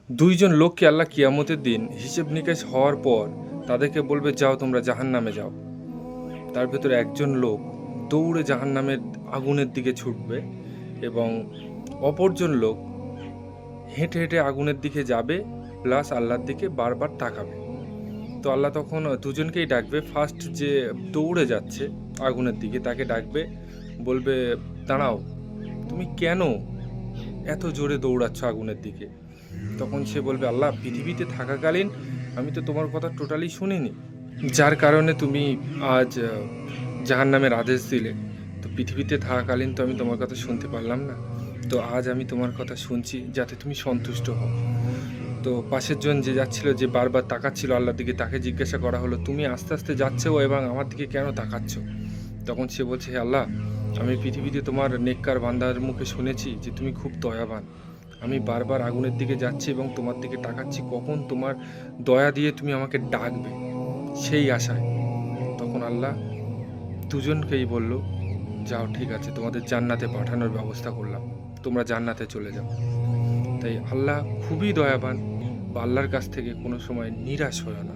দুইজন লোককে আল্লাহ কিয়ামতের দিন হিসেব নিকেশ হওয়ার পর তাদেরকে বলবে, যাও তোমরা জাহান্নামে যাও। তার ভেতরে একজন লোক দৌড়ে জাহান্নামের আগুনের দিকে ছুটবে এবং অপরজন লোক হেঁটে হেঁটে আগুনের দিকে যাবে, প্লাস আল্লাহর দিকে বারবার তাকাবে। তো আল্লাহ তখন দুজনকেই ডাকবে। ফার্স্ট যে দৌড়ে যাচ্ছে আগুনের দিকে তাকে ডাকবে, বলবে, দাঁড়াও, তুমি কেন এত জোরে দৌড়াচ্ছ আগুনের দিকে? তখন সে বলবে, আল্লাহ, পৃথিবীতে থাকাকালীন আমি তো তোমার কথা টোটালি শুনিনি, যার কারণে তুমি আজ জাহান্নামের আদেশ দিলে। তো পৃথিবীতে থাকাকালীন তো আমি তোমার কথা শুনতে পারলাম না, তো আজ আমি তোমার কথা শুনছি যাতে তুমি সন্তুষ্ট হও। তো পাশের জন যে যাচ্ছিল, যে বারবার তাকাচ্ছিল আল্লাহর দিকে, তাকে জিজ্ঞাসা করা হলো, তুমি আস্তে আস্তে যাচ্ছো এবং আমার দিকে কেন তাকাচ্ছ? তখন সে বলছে, হে আল্লাহ, আমি পৃথিবীতে তোমার নেককার বান্দার মুখে শুনেছি যে তুমি খুব দয়াবান। আমি বারবার আগুনের দিকে যাচ্ছি এবং তোমার দিকে তাকাচ্ছি, কখন তোমার দয়া দিয়ে তুমি আমাকে ডাকবে, সেই আশায়। তখন আল্লাহ দুজনকেই বলল, যাও, ঠিক আছে, তোমাদের জান্নাতে পাঠানোর ব্যবস্থা করলাম, তোমরা জান্নাতে চলে যাও। তাই আল্লাহ খুবই দয়াবান, বা আল্লাহর কাছ থেকে কোনো সময় নিরাশ হয়ো না।